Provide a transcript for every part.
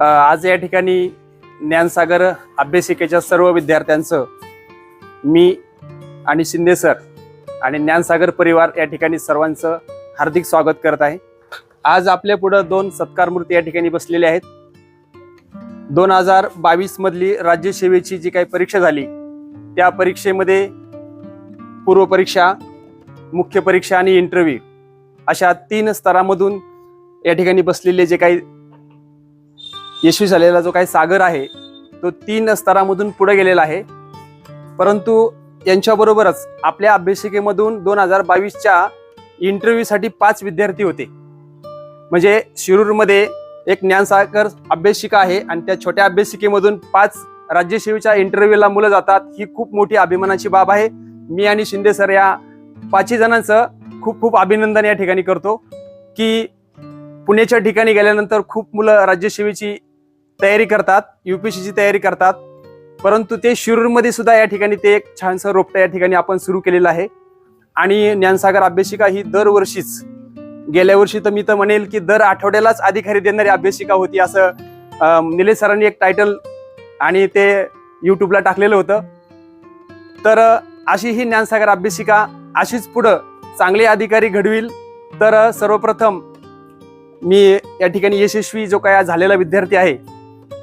आज या ठिकाणी ज्ञानसागर अभ्यासिकेच्या सर्व विद्यार्थ्यांचं मी आणि शिंदे सर आणि ज्ञानसागर परिवार या ठिकाणी सर्वांचं हार्दिक स्वागत करत आहे। आज आपल्या पुढे दोन सत्कारमूर्ती या ठिकाणी बसलेले आहेत। 2022 मधली राज्यसेवेची जी काही परीक्षा झाली त्या परीक्षेमध्ये पूर्व परीक्षा, मुख्य परीक्षा आणि इंटरव्ह्यू अशा 3 स्तरामधून या ठिकाणी बसलेले जे काही यशस्वी झालेला जो काही सागर आहे तो 3 स्तरामधून पुढे गेलेला आहे। परंतु यांच्याबरोबरच आपल्या अभ्यासिकेमधून 2022च्या इंटरव्ह्यूसाठी 5 विद्यार्थी होते। म्हणजे शिरूरमध्ये एक ज्ञानसागर अभ्यासिका आहे आणि त्या छोट्या अभ्यासिकेमधून 5 राज्यसेवेच्या इंटरव्ह्यूला मुलं जातात, ही खूप मोठी अभिमानाची बाब आहे। मी आणि शिंदे सर या 5 जणांचं खूप खूप अभिनंदन या ठिकाणी करतो की पुण्याच्या ठिकाणी गेल्यानंतर खूप मुलं राज्यसेवेची तयारी करतात, UPSCची तयारी करतात, परंतु ते शिरूरमध्ये सुद्धा या ठिकाणी ते एक छानसं रोपटं या ठिकाणी आपण सुरू केलेलं आहे। आणि ज्ञानसागर अभ्यासिका ही दरवर्षीच, गेल्या वर्षी तर मी तर म्हणेल की दर आठवड्यालाच अधिकारी देणारी अभ्यासिका होती असं निलेश सरांनी एक टायटल आणि ते यूट्यूबला टाकलेलं होतं। तर अशी ही ज्ञानसागर अभ्यासिका अशीच पुढं चांगले अधिकारी घडविल। तर सर्वप्रथम मी या ठिकाणी यशस्वी जो काय झालेला विद्यार्थी आहे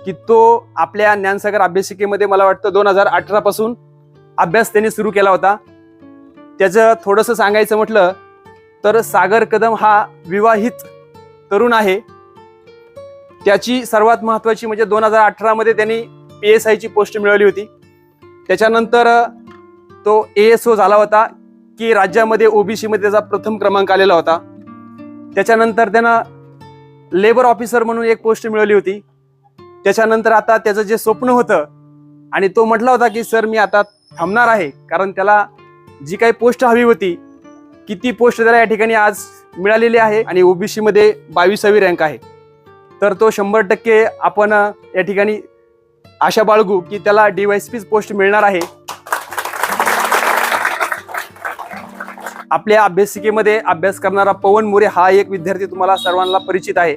की तो आपल्या ज्ञानसागर अभ्यासिकेमध्ये मला वाटतं 2018 पासून अभ्यास त्यांनी सुरू केला होता। त्याचं थोडंसं सांगायचं म्हटलं तर सागर कदम हा विवाहित तरुण आहे। त्याची सर्वात महत्त्वाची म्हणजे 2018 मध्ये त्यांनी PSI ची पोस्ट मिळवली होती। त्याच्यानंतर तो ASO झाला होता की राज्यामध्ये OBC मध्ये त्याचा प्रथम क्रमांक आलेला होता। त्याच्यानंतर त्यानं लेबर ऑफिसर म्हणून एक पोस्ट मिळवली होती। त्याच्यानंतर आता त्याचं जे स्वप्न होतं आणि तो म्हटला होता की सर मी आता थांबणार आहे, कारण त्याला जी काही पोस्ट हवी होती किती पोस्ट त्याला या ठिकाणी आज मिळालेली आहे आणि OBC मध्ये 22वी रँक आहे। तर तो 100% आपण या ठिकाणी आशा बाळगू की त्याला DYSP पोस्ट मिळणार आहे। आपल्या अभ्यासिकेमध्ये अभ्यास करणारा पवन मोरे हा एक विद्यार्थी तुम्हाला सर्वांना परिचित आहे।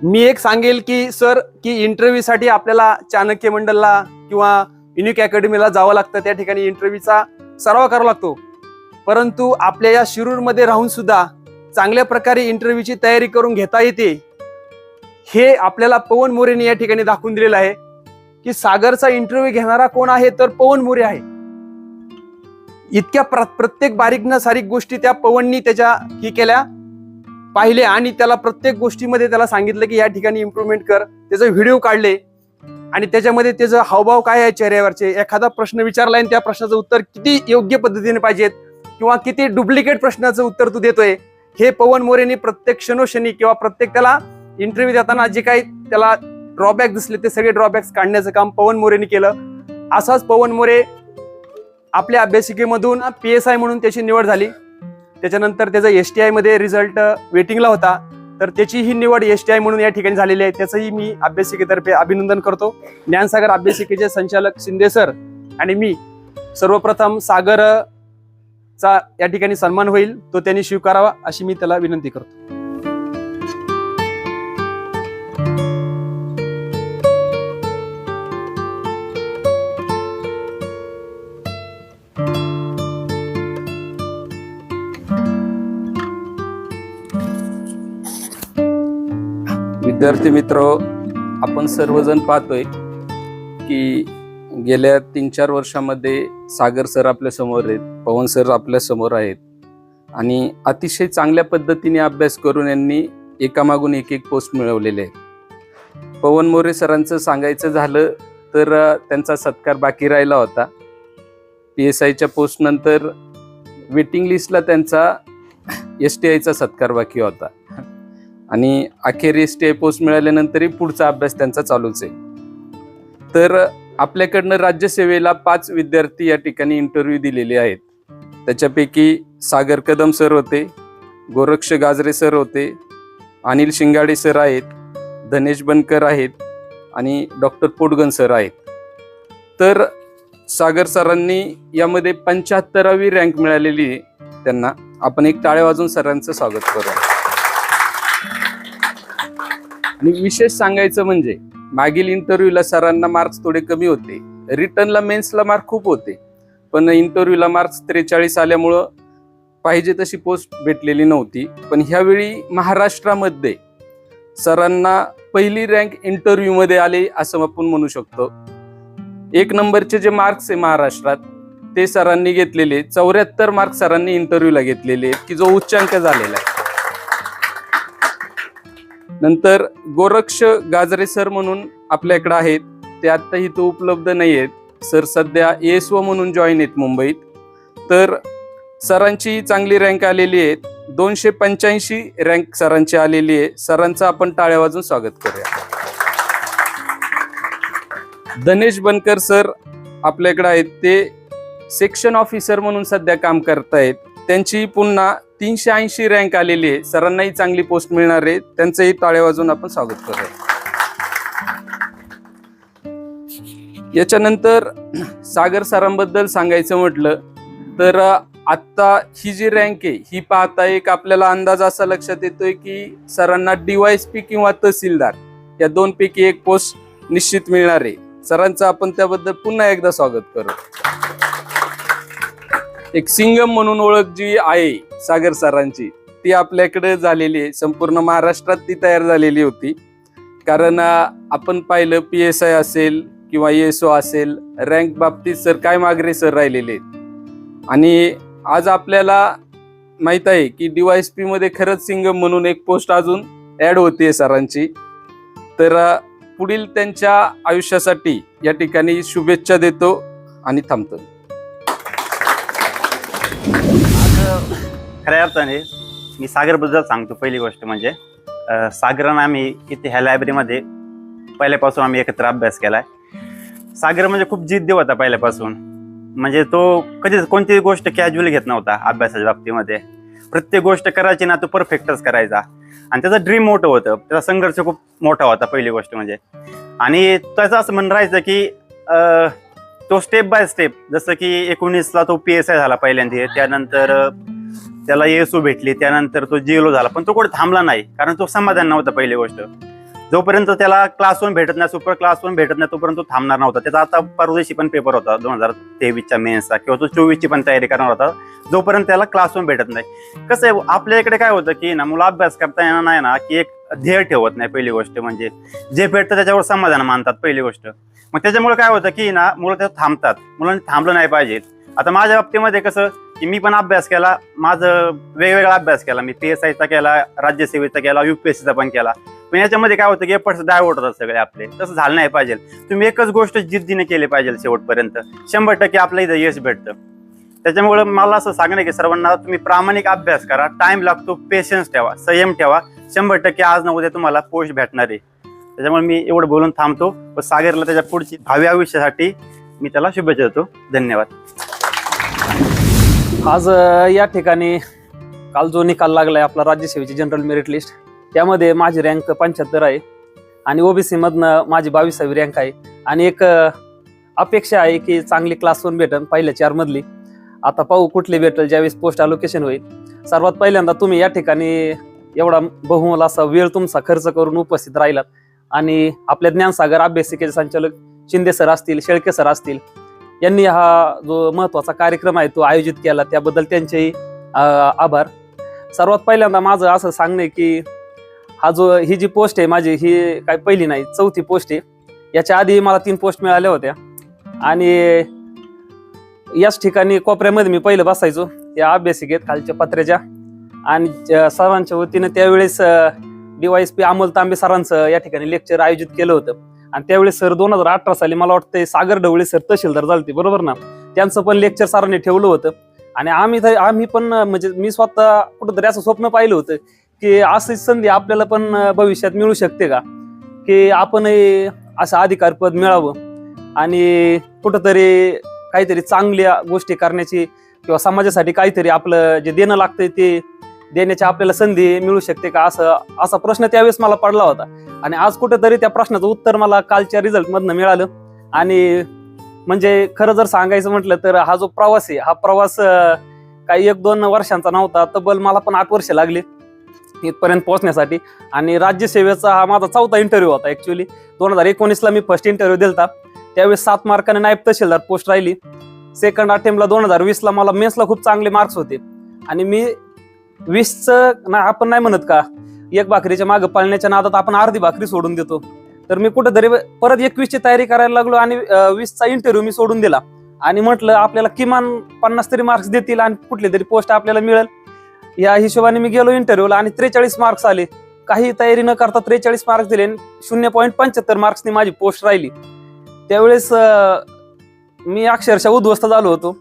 मी एक सांगेल की सर की इंटरव्ह्यूसाठी आपल्याला चाणक्य मंडलला किंवा युनिक अकॅडमीला जावं लागतं, त्या ठिकाणी इंटरव्ह्यूचा सराव करावा लागतो, परंतु आपल्या या शिरूरमध्ये राहून सुद्धा चांगल्या प्रकारे इंटरव्ह्यूची तयारी करून घेता येते हे आपल्याला पवन मोरेने या ठिकाणी दाखवून दिलेलं आहे की सागरचा इंटरव्ह्यू घेणारा कोण आहे तर पवन मोरे आहे। इतक्या प्रत्येक बारीक न सारीक गोष्टी त्या पवननी त्याच्या ही केल्या, पाहिले आणि त्याला प्रत्येक गोष्टीमध्ये त्याला सांगितलं की या ठिकाणी इम्प्रूव्हमेंट कर। त्याचे व्हिडिओ काढले आणि त्याच्यामध्ये त्याचं हावभाव काय आहे चेहऱ्यावरचे, एखादा प्रश्न विचारला आणि त्या प्रश्नाचं उत्तर किती योग्य पद्धतीने पाहिजेत किंवा किती डुप्लिकेट प्रश्नाचं उत्तर तू देतोय हे पवन मोरेने प्रत्येक क्षणोक्षणी किंवा प्रत्येक त्याला इंटरव्ह्यू देताना जे काही त्याला ड्रॉबॅक दिसले ते सगळे ड्रॉबॅक्स काढण्याचं काम पवन मोरेने केलं। असाच पवन मोरे आपल्या अभ्यासिकेमधून PSI म्हणून त्याची निवड झाली। त्याच्यानंतर त्याचा STI मध्ये रिझल्ट वेटिंगला होता, तर त्याची ही निवड STI म्हणून या ठिकाणी झालेली आहे। त्याचंही मी अभ्यासिकेतर्फे अभिनंदन करतो। ज्ञानसागर अभ्यासिकेचे संचालक शिंदे सर आणि मी सर्वप्रथम सागरचा या ठिकाणी सन्मान होईल तो त्यांनी स्वीकारावा अशी मी त्याला विनंती करतो। विद्यार्थी मित्र, आपण सर्वजण पाहतोय की गेल्या 3-4 वर्षामध्ये सागर सर आपल्या समोर आहेत, पवन सर आपल्या समोर आहेत आणि अतिशय चांगल्या पद्धतीने अभ्यास करून यांनी एकामागून एक पोस्ट मिळवलेले आहेत। पवन मोरे सरांचं सांगायचं झालं तर त्यांचा सत्कार बाकी राहिला होता। PSIच्या पोस्ट नंतर वेटिंग लिस्टला त्यांचा STIचा सत्कार बाकी होता आणि अखेर STI पोस्ट मिळाल्यानंतरही पुढचा अभ्यास त्यांचा चालूच आहे। तर आपल्याकडनं राज्यसेवेला 5 विद्यार्थी या ठिकाणी इंटरव्ह्यू दिलेले आहेत। त्याच्यापैकी सागर कदम सर होते, गोरक्ष गाजरे सर होते, अनिल शिंगाडे सर आहेत, धनेश बनकर आहेत आणि डॉक्टर पोटगन सर आहेत। तर सागर सरांनी यामध्ये 75वी रँक मिळालेली आहे त्यांना। आपण एक टाळ्या वाजवून सरांचं स्वागत करू। आणि विशेष सांगायचं म्हणजे मागील इंटरव्ह्यूला सरांना मार्क्स थोडे कमी होते, रिटर्नला मेन्सला मार्क खूप होते, पण इंटरव्ह्यूला मार्क्स 43 आल्यामुळं पाहिजे तशी पोस्ट भेटलेली नव्हती. पण ह्यावेळी महाराष्ट्रामध्ये सरांना पहिली रँक इंटरव्ह्यू मध्ये आले असं आपण म्हणू शकतो. 1 नंबरचे जे मार्क्स आहे महाराष्ट्रात ते सरांनी घेतलेले, 74 मार्क्स सरांनी इंटरव्ह्यूला घेतलेले, की जो उच्चांक झालेला आहे. नंतर गोरक्ष गाजरे सर म्हणून आपल्याकडे आहेत, ते आता इथं उपलब्ध नाही आहेत. सर सध्या ESO म्हणून जॉईन आहेत मुंबईत. तर सरांची चांगली रँक आलेली आहे, 285 रँक सरांची आलेली आहे. सरांचं आपण टाळ्या वाजून स्वागत करूया. धनेश बनकर सर आपल्याकडे आहेत, ते सेक्शन ऑफिसर म्हणून सध्या काम करतायत. त्यांची पुन्हा 380 रँक आलेली आहे. सरांनाही चांगली पोस्ट मिळणार आहे, त्यांचंही टाळ्या वाजून आपण स्वागत करूया. याच्यानंतर सागर सरांबद्दल सांगायचं म्हटलं तर आता ही जी रँक आहे ही पाहता एक आपल्याला अंदाज असा लक्षात येतोय की सरांना DYSP किंवा तहसीलदार या 2 पैकी एक पोस्ट निश्चित मिळणार आहे. सरांचं आपण त्याबद्दल पुन्हा एकदा स्वागत करू. एक सिंगम म्हणून ओळख जी आहे सागर सरांची ती आपल्याकडे झालेली आहे. संपूर्ण महाराष्ट्रात ती तयार झालेली होती. कारण आपण पाहिलं PSI असेल किंवा ESO असेल, रँक बाबतीत सर काय मागरे सर राहिलेले आहेत. आणि आज आपल्याला माहित आहे की DYSP मध्ये खरंच सिंगम म्हणून एक पोस्ट अजून ऍड होते सरांची. तर पुढील त्यांच्या आयुष्यासाठी या ठिकाणी शुभेच्छा देतो आणि थांबतो. खऱ्या अर्थाने मी सागरबद्दल सांगतो. पहिली गोष्ट म्हणजे सागरानं आम्ही इथे ह्या लायब्ररीमध्ये पहिल्यापासून आम्ही एकत्र अभ्यास केलाय. सागर म्हणजे खूप जिद्दी होता पहिल्यापासून. म्हणजे तो कधीच कोणतीही गोष्ट कॅज्युअली घेत नव्हता अभ्यासाच्या बाबतीमध्ये. प्रत्येक गोष्ट करायची ना तो परफेक्टच करायचा. आणि त्याचं ड्रीम मोठं होतं, त्याचा संघर्ष खूप मोठा होता पहिली गोष्ट म्हणजे. आणि त्याचं असं म्हणणं राहायचं की तो स्टेप बाय स्टेप, जसं की 19ला तो PSI झाला पहिल्यांदा, त्यानंतर त्याला ESO भेटली, त्यानंतर तो GLO झाला, पण तो कुठे थांबला नाही. कारण तो समाधान नव्हता पहिली गोष्ट. जोपर्यंत त्याला क्लास 1 भेटत नाही, सुपर क्लास 1 भेटत नाही, तोपर्यंत तो थांबणार नव्हता. त्याचा आता परदेशी पण पेपर होता 2023च्या मेन्सचा, किंवा तो 24ची पण तयारी करणार होता, जोपर्यंत त्याला क्लास 1 भेटत नाही. कसं आहे आपल्या इकडे काय होतं की ना, मुलं अभ्यास करता येणार नाही ना की एक ध्येय ठेवत नाही. पहिली गोष्ट म्हणजे जे भेटतं त्याच्यावर समाधान मानतात पहिली गोष्ट. मग त्याच्यामुळे काय होतं की ना, मुलं त्यात थांबतात. मुलांनी थांबलं नाही पाहिजे. आता माझ्या बाबतीमध्ये कसं की मी पण अभ्यास केला, माझं वेगवेगळा अभ्यास केला. मी PSIचा केला, राज्यसेवेचा केला, UPSCचा पण केला. पण याच्यामध्ये काय होतं की एफर्ट्स डायव्हर्ट होतात सगळे आपले. तसं झालं नाही पाहिजे. तुम्ही एकच गोष्ट जिद्दीने केली पाहिजे शेवटपर्यंत, 100% आपल्या इथं यश भेटतं. त्याच्यामुळे मला असं सांगणं की सर्वांना तुम्ही प्रामाणिक अभ्यास करा. टाइम लागतो, पेशन्स ठेवा, संयम ठेवा. 100% आज न उद्या तुम्हाला पोस्ट भेटणार आहे. त्याच्यामुळे मी एवढं बोलून थांबतो व सागरला त्याच्या पुढची भावी आयुष्यासाठी मी त्याला शुभेच्छा देतो. धन्यवाद. आज या ठिकाणी काल जो निकाल लागलाय आपला राज्यसेवेची जनरल मेरिट लिस्ट, त्यामध्ये माझी रँक 75 आहे आणि OBC मधनं माझी 22वी रँक आहे. आणि एक अपेक्षा आहे की चांगली क्लास 1 भेटेल पहिल्या 4 मधली. आता पाहू कुठली भेटेल ज्यावेळेस पोस्ट अलोकेशन होईल. सर्वात पहिल्यांदा तुम्ही या ठिकाणी एवढा बहुमोल असा वेळ तुमचा खर्च करून उपस्थित राहिलात. आणि आपल्या ज्ञानसागर अभ्यासिकेचे संचालक शिंदे सर असतील, शेळके सर असतील, यांनी हा जो महत्वाचा कार्यक्रम आहे तो आयोजित केला, त्याबद्दल त्यांचेही आभार. सर्वात पहिल्यांदा माझं असं सांगणं आहे की ही जी पोस्ट आहे माझी, ही काय पहिली नाही, 4थी पोस्ट आहे. याच्या आधी मला 3 पोस्ट मिळाल्या होत्या. आणि याच ठिकाणी कोपऱ्यामध्ये मी पहिलं बसायचो या अभ्यासिकेत खालच्या पत्र्याच्या. आणि सरांच्या वतीनं त्यावेळेस DYSP अमोल तांबे सरांचं या ठिकाणी लेक्चर आयोजित केलं होतं. आणि त्यावेळेस सर 2018 साली मला वाटतं सागर ढवळे सर तहसीलदार झालते, बरोबर ना, त्यांचं पण लेक्चर सरांनी ठेवलं होतं. आणि आम्ही पण म्हणजे मी स्वतः कुठंतरी असं स्वप्न पाहिलं होतं की अशी संधी आपल्याला पण भविष्यात मिळू शकते का, की आपण असं अधिकारपद मिळावं आणि कुठंतरी काहीतरी चांगल्या गोष्टी करण्याची किंवा समाजासाठी काहीतरी आपलं जे देणं लागतंय ते देण्याची आपल्याला संधी मिळू शकते का, असा प्रश्न त्यावेळेस मला पडला होता. आणि आज कुठेतरी त्या प्रश्नाचं उत्तर मला कालच्या रिझल्ट मधनं मिळालं. आणि म्हणजे खरं जर सांगायचं म्हटलं तर हा जो प्रवास आहे, हा प्रवास काही 1-2 वर्षांचा नव्हता, तब्बल मला पण 8 वर्ष लागले. इथपर्यंत पोहोचण्यासाठी. आणि राज्यसेवेचा हा माझा 4था इंटरव्ह्यू होता. ॲक्च्युली 2019ला मी फर्स्ट इंटरव्ह्यू दिलता, त्यावेळेस 7 मार्काने नायब तहसीलदार पोस्ट राहिली. सेकंड अटेम्प्टला 2020ला मला मेन्सला खूप चांगले मार्क्स होते. आणि मी 20चं ना, आपण नाही म्हणत का एक भाकरीच्या मागं पाळण्याच्या नादात आपण अर्धी भाकरी सोडून देतो, तर मी कुठेतरी परत 21ची तयारी करायला लागलो आणि 20चा इंटरव्ह्यू मी सोडून दिला. आणि म्हटलं आपल्याला किमान 50 तरी मार्क्स देतील आणि कुठली तरी पोस्ट आपल्याला मिळेल, या हिशोबाने मी गेलो इंटरव्ह्यूला आणि 43 मार्क्स आले. काही तयारी न करता 43 मार्क्स दिले. 0.75 मार्क्सनी माझी पोस्ट राहिली. त्यावेळेस मी अक्षरशः उद्ध्वस्त झालो होतो.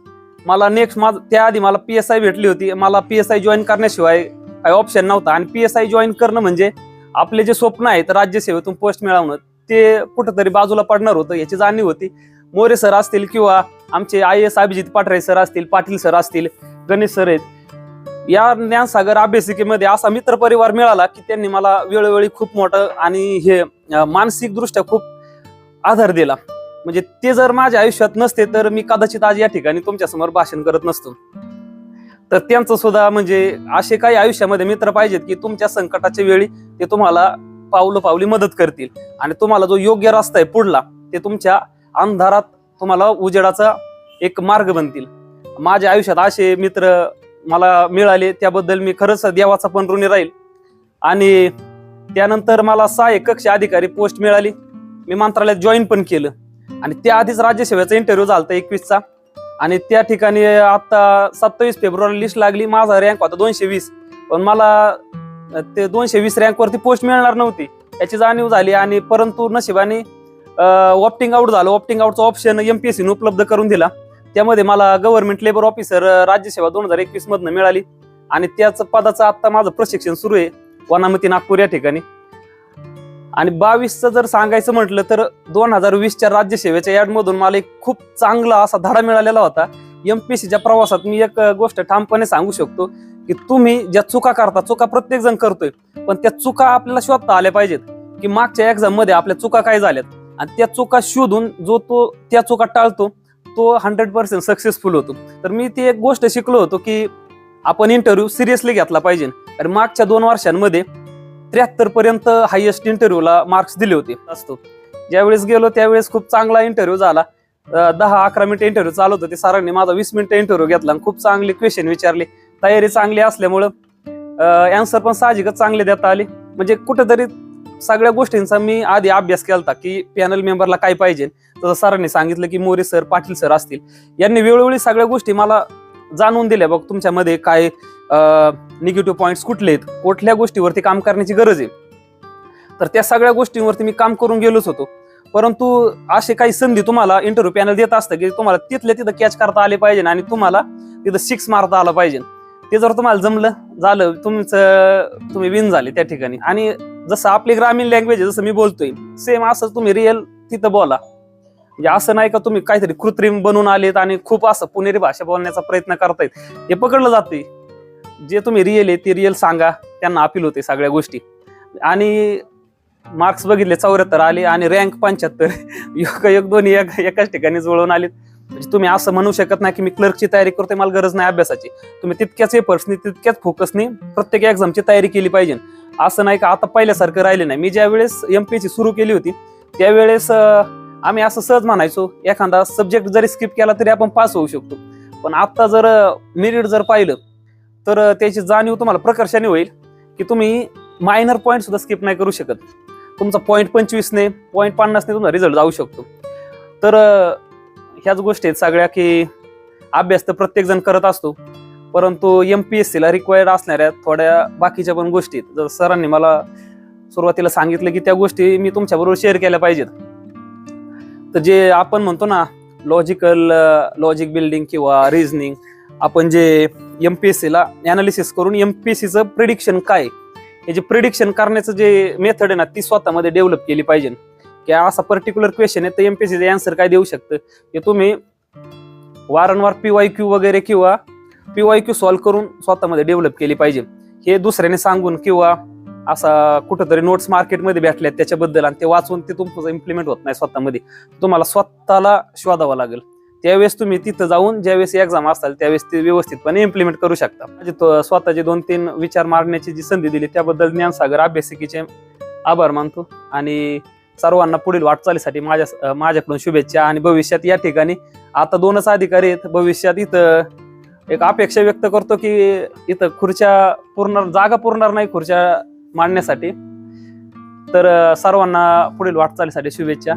मला नेक्स्ट त्याआधी मला PSI भेटली होती. मला PSI जॉईन करण्याशिवाय काही ऑप्शन नव्हता. आणि PSI जॉईन करणं म्हणजे आपले जे स्वप्न आहेत राज्यसेवेतून पोस्ट मिळवणं ते कुठंतरी बाजूला पडणार होतं, याची जाणीव होती. मोरे सर असतील किंवा आमचे IAS अभिजित पाटराय सर असतील, पाटील सर असतील, गणेश सर आहेत, या ज्ञानसागर अभ्यासिकेमध्ये असा मित्र परिवार मिळाला की त्यांनी मला वेळोवेळी खूप मोठं आणि हे मानसिक दृष्ट्या खूप आधार दिला. म्हणजे ते जर माझ्या आयुष्यात नसते तर मी कदाचित आज या ठिकाणी तुमच्या समोर भाषण करत नसतो. तर त्यांचं सुद्धा म्हणजे असे काही आयुष्यामध्ये मित्र पाहिजेत की तुमच्या संकटाच्या वेळी ते तुम्हाला पावली मदत करतील आणि तुम्हाला जो योग्य रस्ता आहे पुढला ते तुमच्या अंधारात तुम्हाला उजेडाचा एक मार्ग बनतील. माझ्या आयुष्यात असे मित्र मला मिळाले, त्याबद्दल मी खरंच देवाचा पण ऋणी राहील. आणि त्यानंतर मला सहाय्यक कक्ष अधिकारी पोस्ट मिळाली. मी मंत्रालयात जॉईन पण केलं आणि त्याआधीच राज्यसेवेचा इंटरव्ह्यू झाला 21चा. आणि त्या ठिकाणी आता 27 फेब्रुवारी लिस्ट लागली. माझा रँक होता 220, पण मला ते 220 रँकवरती पोस्ट मिळणार नव्हती याची जाणीव झाली. आणि परंतु नशिबाने ऑप्टिंग आउट झालं. ऑप्टिंग आउटचा ऑप्शन MPSCने उपलब्ध करून दिला. त्यामध्ये मला गव्हर्नमेंट लेबर ऑफिसर राज्यसेवा 2021 मधनं मिळाली. आणि त्याच पदाचं आता माझं प्रशिक्षण सुरू आहे वनामती नागपूर या ठिकाणी. आणि 22चं जर सांगायचं म्हटलं तर 2020च्या राज्यसेवेच्या ऍडमधून मला एक खूप चांगला असा धडा मिळालेला होता. MPSCच्या प्रवासात मी एक गोष्ट ठामपणे सांगू शकतो की तुम्ही ज्या चुका करता, चुका प्रत्येक जण करतोय, पण त्या चुका आपल्याला शोधता आल्या पाहिजेत की मागच्या एक्झाम मध्ये आपल्या चुका काय झाल्यात. आणि त्या चुका शोधून जो तो त्या चुका टाळतो तो 100% सक्सेसफुल होतो. तर मी ती एक गोष्ट शिकलो होतो की आपण इंटरव्ह्यू सिरियसली घेतला पाहिजे. आणि मागच्या 2 वर्षांमध्ये 73 पर्यंत हायएस्ट इंटरव्ह्यूला मार्क्स दिले होते असतो. ज्यावेळेस गेलो त्यावेळेस खूप चांगला इंटरव्ह्यू झाला. 10-11 मिनिटं इंटरव्ह्यू चालू होतं, ते सरांनी माझा 20 मिनिटं इंटरव्ह्यू घेतला आणि खूप चांगले क्वेश्चन विचारले. तयारी चांगली असल्यामुळं अँसर पण साहजिकच चांगले देता आले. म्हणजे कुठेतरी सगळ्या गोष्टींचा मी आधी अभ्यास केला की पॅनल मेंबरला काय पाहिजे. तसं सरांनी सांगितलं की मोरे सर, पाटील सर असतील, यांनी वेळोवेळी सगळ्या गोष्टी मला जाणून दिल्या. बघ तुमच्यामध्ये काय निगेटिव्ह पॉईंट्स कुठले आहेत, कुठल्या गोष्टीवरती काम करण्याची गरज आहे. तर त्या सगळ्या गोष्टींवरती मी काम करून गेलोच होतो. परंतु असे काही संधी तुम्हाला इंटरव्ह्यू पॅनल देत असतं की तुम्हाला तिथल्या तिथं कॅच करता आले पाहिजे आणि तुम्हाला तिथं 6 मारता आला पाहिजे. ते जर तुम्हाला जमलं झालं तुम्ही विन झाले त्या ठिकाणी. आणि जसं आपली ग्रामीण लँग्वेज जसं मी बोलतोय सेम असं तुम्ही रिअल तिथं बोला. म्हणजे असं नाही का तुम्ही काहीतरी कृत्रिम बनून आलेत आणि खूप असं पुणेरी भाषा बोलण्याचा प्रयत्न करतायत, हे पकडलं जाते. जे तुम्ही रिअल आहे ते रिअल सांगा, त्यांना अपील होते सगळ्या गोष्टी. आणि मार्क्स बघितले 74 आले आणि रँक 75. दोन्ही एकाच ठिकाणी जुळवून आलेत. म्हणजे तुम्ही असं म्हणू शकत नाही की मी क्लर्कची तयारी करतोय, मला गरज नाही अभ्यासाची. तुम्ही तितक्याच एफर्ट्सनी तितक्याच फोकसनी प्रत्येक एक्झामची तयारी केली पाहिजे. असं नाही का आता पहिल्यासारखं राहिले नाही. मी ज्या वेळेस MPSC सुरू केली होती त्यावेळेस आम्ही असं सहज म्हणायचो एखादा सब्जेक्ट जरी स्किप केला तरी आपण पास होऊ शकतो. पण आता जर मेरिट जर पाहिलं तर त्याची जाणीव तुम्हाला प्रकर्षाने होईल की तुम्ही मायनर पॉईंट सुद्धा स्किप नाही करू शकत. तुमचा पॉईंट 25ने, पॉईंट 50ने तुमचा रिझल्ट जाऊ शकतो. तर ह्याच गोष्टी आहेत सगळ्या की अभ्यास तर प्रत्येक जण करत असतो, परंतु MPSCला रिक्वायर्ड असणाऱ्या थोड्या बाकीच्या पण गोष्टी आहेत. जर सरांनी मला सुरुवातीला सांगितलं की त्या गोष्टी मी तुमच्याबरोबर शेअर केल्या पाहिजेत. तर जे आपण म्हणतो ना लॉजिक बिल्डिंग किंवा रिझनिंग, आपण जे MPSCला अनालिसिस करून MPSCचं प्रिडिक्शन काय, हे जे प्रिडिक्शन करण्याचं जे मेथड आहे ना ती स्वतःमध्ये डेव्हलप केली पाहिजे. की असा पर्टिक्युलर क्वेश्चन आहे तर MPSCचं आन्सर काय देऊ शकतं हे तुम्ही वारंवार PYQ वगैरे किंवा PYQ सॉल्व्ह करून स्वतःमध्ये डेव्हलप केली पाहिजे. हे दुसऱ्याने सांगून किंवा असा कुठंतरी नोट्स मार्केटमध्ये भेटल्यात त्याच्याबद्दल आणि ते वाचून ते तुमचं इम्प्लिमेंट होत नाही स्वतःमध्ये. तुम्हाला स्वतःला शोधावं लागेल. त्यावेळेस तुम्ही तिथं जाऊन ज्यावेळेस एक्झाम असताल त्यावेळेस ते व्यवस्थितपणे इम्प्लिमेंट करू शकता. म्हणजे स्वतःचे 2-3 विचार मांडण्याची जी संधी दिली त्याबद्दल ज्ञानसागर अभ्यासिकेचे आभार मानतो आणि सर्वांना पुढील वाटचालीसाठी माझ्याकडून शुभेच्छा. आणि भविष्यात या ठिकाणी आता 2च अधिकारी आहेत, भविष्यात इथं एक अपेक्षा व्यक्त करतो की इथं जागा पुरणार नाही खुर्च्या मांडण्यासाठी. तर सर्वांना पुढील वाटचालीसाठी शुभेच्छा.